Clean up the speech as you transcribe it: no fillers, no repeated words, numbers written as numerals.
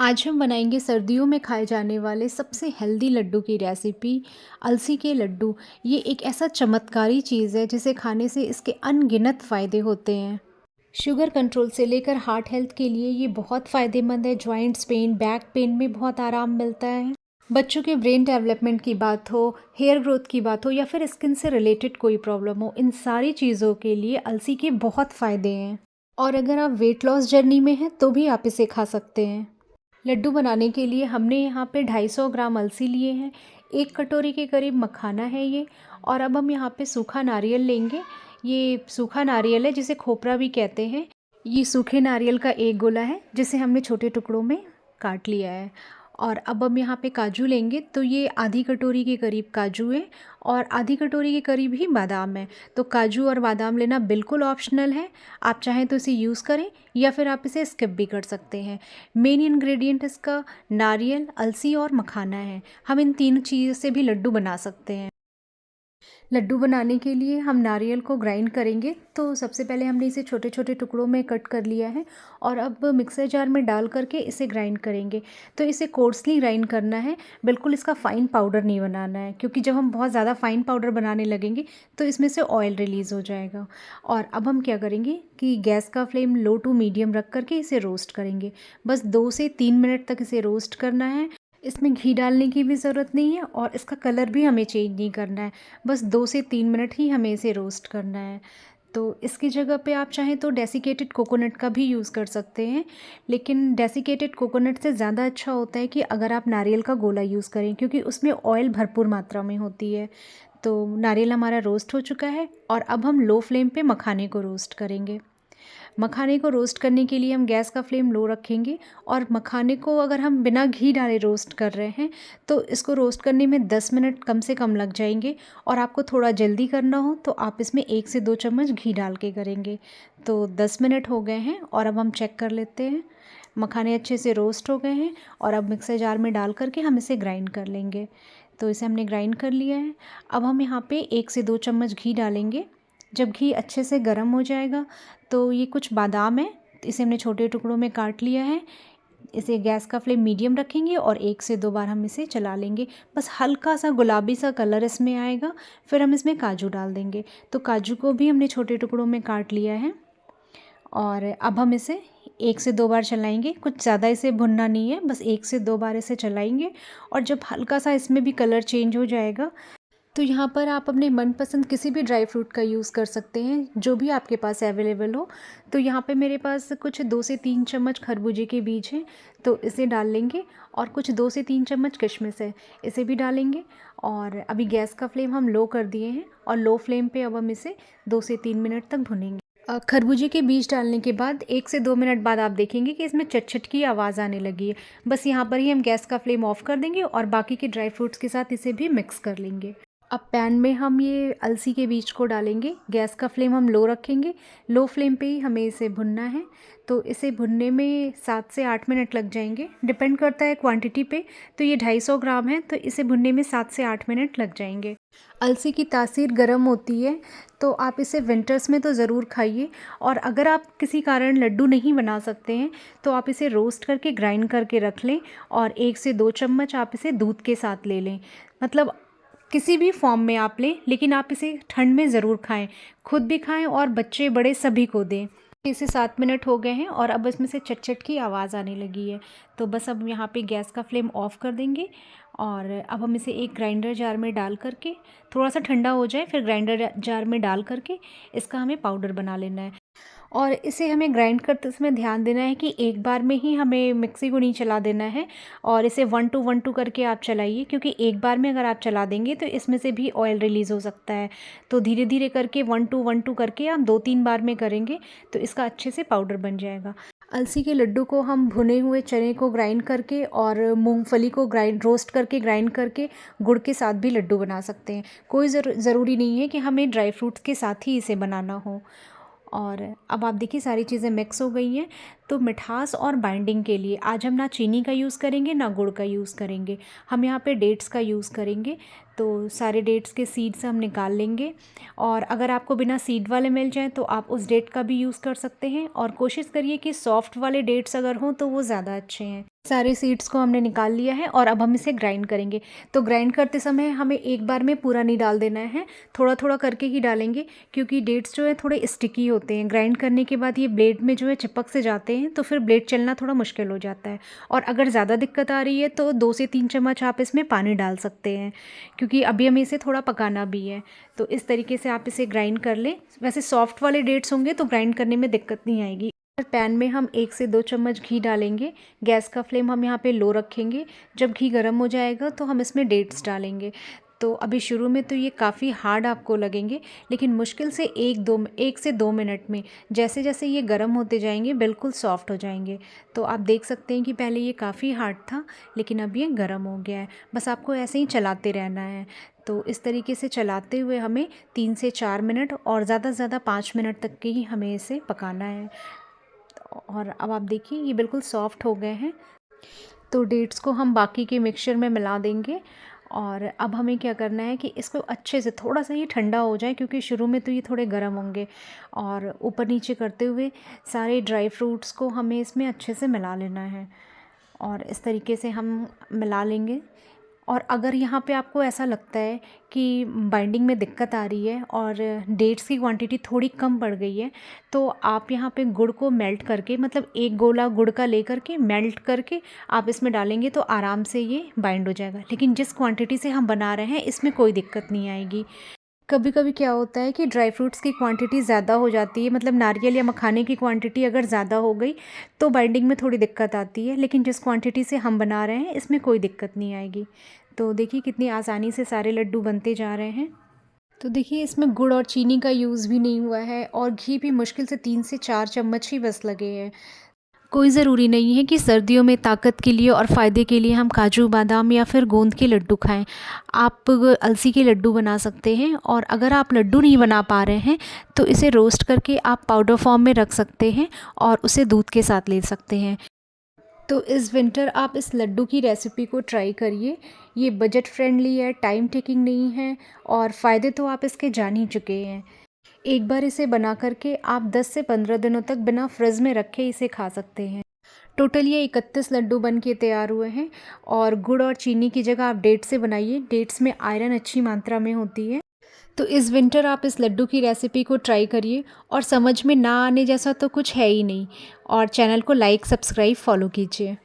आज हम बनाएंगे सर्दियों में खाए जाने वाले सबसे हेल्दी लड्डू की रेसिपी अलसी के लड्डू। ये एक ऐसा चमत्कारी चीज़ है जिसे खाने से इसके अनगिनत फ़ायदे होते हैं। शुगर कंट्रोल से लेकर हार्ट हेल्थ के लिए ये बहुत फ़ायदेमंद है। जॉइंट्स पेन, बैक पेन में बहुत आराम मिलता है। बच्चों के ब्रेन डेवलपमेंट की बात हो, हेयर ग्रोथ की बात हो या फिर स्किन से रिलेटेड कोई प्रॉब्लम हो, इन सारी चीज़ों के लिए अलसी के बहुत फ़ायदे हैं। और अगर आप वेट लॉस जर्नी में हैं तो भी आप इसे खा सकते हैं। लड्डू बनाने के लिए हमने यहाँ पे 250 ग्राम अलसी लिए हैं। 1 कटोरी के करीब मखाना है ये। और अब हम यहाँ पे सूखा नारियल लेंगे। ये सूखा नारियल है जिसे खोपरा भी कहते हैं। ये सूखे नारियल का एक गोला है जिसे हमने छोटे टुकड़ों में काट लिया है। और अब हम यहाँ पे काजू लेंगे, तो ये आधी कटोरी के करीब काजू है और आधी कटोरी के करीब ही बादाम है। तो काजू और बादाम लेना बिल्कुल ऑप्शनल है। आप चाहें तो इसे यूज़ करें या फिर आप इसे स्किप भी कर सकते हैं। मेन इंग्रेडिएंट इसका नारियल, अलसी और मखाना है। हम इन तीन चीज़ से भी लड्डू बना सकते हैं। लड्डू बनाने के लिए हम नारियल को ग्राइंड करेंगे। तो सबसे पहले हमने इसे छोटे छोटे टुकड़ों में कट कर लिया है और अब मिक्सर जार में डाल करके इसे ग्राइंड करेंगे। तो इसे कोर्सली ग्राइंड करना है, बिल्कुल इसका फ़ाइन पाउडर नहीं बनाना है, क्योंकि जब हम बहुत ज़्यादा फ़ाइन पाउडर बनाने लगेंगे तो इसमें से ऑयल रिलीज़ हो जाएगा। और अब हम क्या करेंगे कि गैस का फ्लेम लो टू मीडियम रख करके इसे रोस्ट करेंगे। बस 2 से 3 मिनट तक इसे रोस्ट करना है। इसमें घी डालने की भी ज़रूरत नहीं है और इसका कलर भी हमें चेंज नहीं करना है। बस 2 से 3 मिनट ही हमें इसे रोस्ट करना है। तो इसकी जगह पे आप चाहें तो डेसिकेटेड कोकोनट का भी यूज़ कर सकते हैं, लेकिन डेसिकेटेड कोकोनट से ज़्यादा अच्छा होता है कि अगर आप नारियल का गोला यूज़ करें, क्योंकि उसमें ऑयल भरपूर मात्रा में होती है। तो नारियल हमारा रोस्ट हो चुका है और अब हम लो फ्लेम पे मखाने को रोस्ट करेंगे। मखाने को रोस्ट करने के लिए हम गैस का फ्लेम लो रखेंगे और मखाने को अगर हम बिना घी डाले रोस्ट कर रहे हैं तो इसको रोस्ट करने में 10 मिनट कम से कम लग जाएंगे। और आपको थोड़ा जल्दी करना हो तो आप इसमें 1 से 2 चम्मच घी डाल के करेंगे। तो 10 मिनट हो गए हैं और अब हम चेक कर लेते हैं। मखाने अच्छे से रोस्ट हो गए हैं और अब मिक्सर जार में डाल करके हम इसे ग्राइंड कर लेंगे। तो इसे हमने ग्राइंड कर लिया है। अब हम यहाँ पे 1 से 2 चम्मच घी डालेंगे। जब घी अच्छे से गर्म हो जाएगा तो ये कुछ बादाम है, इसे हमने छोटे टुकड़ों में काट लिया है। इसे गैस का फ्लेम मीडियम रखेंगे और 1 से 2 बार हम इसे चला लेंगे। बस हल्का सा गुलाबी सा कलर इसमें आएगा, फिर हम इसमें काजू डाल देंगे। तो काजू को भी हमने छोटे टुकड़ों में काट लिया है और अब हम इसे 1 से 2 बार चलाएंगे। कुछ ज़्यादा इसे भुनना नहीं है, बस 1 से 2 बार इसे चलाएंगे। और जब हल्का सा इसमें भी कलर चेंज हो जाएगा तो यहाँ पर आप अपने मनपसंद किसी भी ड्राई फ्रूट का यूज़ कर सकते हैं, जो भी आपके पास अवेलेबल हो। तो यहाँ पे मेरे पास कुछ 2 से 3 चम्मच खरबूजे के बीज हैं, तो इसे डाल लेंगे। और कुछ 2 से 3 चम्मच किशमिश है, इसे भी डालेंगे। और अभी गैस का फ्लेम हम लो कर दिए हैं और लो फ्लेम पे अब हम इसे 2 से 3 मिनट तक भुनेंगे। खरबूजे के बीज डालने के बाद 1 से 2 मिनट बाद आप देखेंगे कि इसमें चटचट की आवाज़ आने लगी है। बस यहाँ पर ही हम गैस का फ्लेम ऑफ कर देंगे और बाकी के ड्राई फ्रूट्स के साथ इसे भी मिक्स कर लेंगे। अब पैन में हम ये अलसी के बीज को डालेंगे। गैस का फ्लेम हम लो रखेंगे। लो फ्लेम पे ही हमें इसे भुनना है। तो इसे भुनने में 7 से 8 मिनट लग जाएंगे, डिपेंड करता है क्वांटिटी पे। तो ये 250 ग्राम है, तो इसे भुनने में 7 से 8 मिनट लग जाएंगे। अलसी की तासीर गर्म होती है, तो आप इसे विंटर्स में तो ज़रूर खाइए। और अगर आप किसी कारण लड्डू नहीं बना सकते हैं तो आप इसे रोस्ट करके ग्राइंड करके रख लें और 1 से 2 चम्मच आप इसे दूध के साथ ले लें। मतलब किसी भी फॉर्म में आप लें, लेकिन आप इसे ठंड में ज़रूर खाएं। खुद भी खाएं और बच्चे बड़े सभी को दें। इसे 7 मिनट हो गए हैं और अब इसमें से चटचट की आवाज़ आने लगी है। तो बस अब यहाँ पे गैस का फ्लेम ऑफ कर देंगे और अब हम इसे एक ग्राइंडर जार में डाल करके, थोड़ा सा ठंडा हो जाए फिर ग्राइंडर जार में डाल करके इसका हमें पाउडर बना लेना है। और इसे हमें ग्राइंड करते समय ध्यान देना है कि एक बार में ही हमें मिक्सी को नहीं चला देना है। और इसे 1 to 1 2 करके आप चलाइए, क्योंकि एक बार में अगर आप चला देंगे तो इसमें से भी ऑयल रिलीज़ हो सकता है। तो धीरे धीरे करके 1 to 1 2 करके आप 2-3 बार में करेंगे तो इसका अच्छे से पाउडर बन जाएगा। अलसी के लड्डू को हम भुने हुए चने को ग्राइंड करके और मूंगफली को रोस्ट करके ग्राइंड करके गुड़ के साथ भी लड्डू बना सकते हैं। कोई ज़रूरी नहीं है कि हमें ड्राई फ्रूट्स के साथ ही इसे बनाना हो। और अब आप देखिए सारी चीज़ें मिक्स हो गई हैं। तो मिठास और बाइंडिंग के लिए आज हम ना चीनी का यूज़ करेंगे ना गुड़ का यूज़ करेंगे, हम यहाँ पे डेट्स का यूज़ करेंगे। तो सारे डेट्स के सीड्स हम निकाल लेंगे, और अगर आपको बिना सीड वाले मिल जाएँ तो आप उस डेट का भी यूज़ कर सकते हैं, और कोशिश करिए कि सॉफ्ट वाले डेट्स अगर हों तो वो ज़्यादा अच्छे हैं। सारे सीड्स को हमने निकाल लिया है और अब हम इसे ग्राइंड करेंगे। तो ग्राइंड करते समय हमें एक बार में पूरा नहीं डाल देना है, थोड़ा-थोड़ा करके ही डालेंगे, क्योंकि डेट्स जो है थोड़े स्टिकी होते हैं। ग्राइंड करने के बाद ये ब्लेड में जो है चिपक से जाते हैं, तो फिर ब्लेड चलना थोड़ा मुश्किल हो जाता है। और अगर ज़्यादा दिक्कत आ रही है तो 2 से 3 चम्मच आप इसमें पानी डाल सकते हैं, क्योंकि अभी हमें इसे थोड़ा पकाना भी है। तो इस तरीके से आप इसे ग्राइंड कर लें। वैसे सॉफ्ट वाले डेट्स होंगे तो ग्राइंड करने में दिक्कत नहीं आएगी। पैन में हम 1 से 2 चम्मच घी डालेंगे। गैस का फ्लेम हम यहाँ पे लो रखेंगे। जब घी गर्म हो जाएगा तो हम इसमें डेट्स डालेंगे। तो अभी शुरू में तो ये काफ़ी हार्ड आपको लगेंगे, लेकिन मुश्किल से 1 से 2 मिनट में जैसे जैसे ये गर्म होते जाएंगे बिल्कुल सॉफ्ट हो जाएंगे। तो आप देख सकते हैं कि पहले ये काफ़ी हार्ड था, लेकिन अब ये गर्म हो गया है। बस आपको ऐसे ही चलाते रहना है। तो इस तरीके से चलाते हुए हमें 3 से 4 मिनट और ज़्यादा से ज़्यादा 5 मिनट तक के ही हमें इसे पकाना है। और अब आप देखिए ये बिल्कुल सॉफ्ट हो गए हैं। तो डेट्स को हम बाकी के मिक्सचर में मिला देंगे, और अब हमें क्या करना है कि इसको अच्छे से थोड़ा सा ये ठंडा हो जाए, क्योंकि शुरू में तो ये थोड़े गर्म होंगे, और ऊपर नीचे करते हुए सारे ड्राई फ्रूट्स को हमें इसमें अच्छे से मिला लेना है। और इस तरीके से हम मिला लेंगे। और अगर यहाँ पे आपको ऐसा लगता है कि बाइंडिंग में दिक्कत आ रही है और डेट्स की क्वांटिटी थोड़ी कम पड़ गई है, तो आप यहाँ पे गुड़ को मेल्ट करके, मतलब एक गोला गुड़ का लेकर के मेल्ट करके आप इसमें डालेंगे तो आराम से ये बाइंड हो जाएगा। लेकिन जिस क्वांटिटी से हम बना रहे हैं इसमें कोई दिक्कत नहीं आएगी। कभी कभी क्या होता है कि ड्राई फ्रूट्स की क्वांटिटी ज़्यादा हो जाती है, मतलब नारियल या मखाने की क्वांटिटी अगर ज़्यादा हो गई तो बाइंडिंग में थोड़ी दिक्कत आती है, लेकिन जिस क्वांटिटी से हम बना रहे हैं इसमें कोई दिक्कत नहीं आएगी। तो देखिए कितनी आसानी से सारे लड्डू बनते जा रहे हैं। तो देखिए इसमें गुड़ और चीनी का यूज़ भी नहीं हुआ है, और घी भी मुश्किल से 3 से 4 चम्मच ही बस लगे हैं। कोई ज़रूरी नहीं है कि सर्दियों में ताकत के लिए और फ़ायदे के लिए हम काजू बादाम या फिर गोंद के लड्डू खाएं। आप अलसी के लड्डू बना सकते हैं, और अगर आप लड्डू नहीं बना पा रहे हैं तो इसे रोस्ट करके आप पाउडर फॉर्म में रख सकते हैं और उसे दूध के साथ ले सकते हैं। तो इस विंटर आप इस लड्डू की रेसिपी को ट्राई करिए। ये बजट फ्रेंडली है, टाइम टेकिंग नहीं है, और फ़ायदे तो आप इसके जान ही चुके हैं। एक बार इसे बना करके आप 10 से 15 दिनों तक बिना फ्रिज में रखे इसे खा सकते हैं। टोटल ये 31 लड्डू बन के तैयार हुए हैं, और गुड़ और चीनी की जगह आप डेट्स से बनाइए। डेट्स में आयरन अच्छी मात्रा में होती है। तो इस विंटर आप इस लड्डू की रेसिपी को ट्राई करिए, और समझ में ना आने जैसा तो कुछ है ही नहीं। और चैनल को लाइक, सब्सक्राइब, फॉलो कीजिए।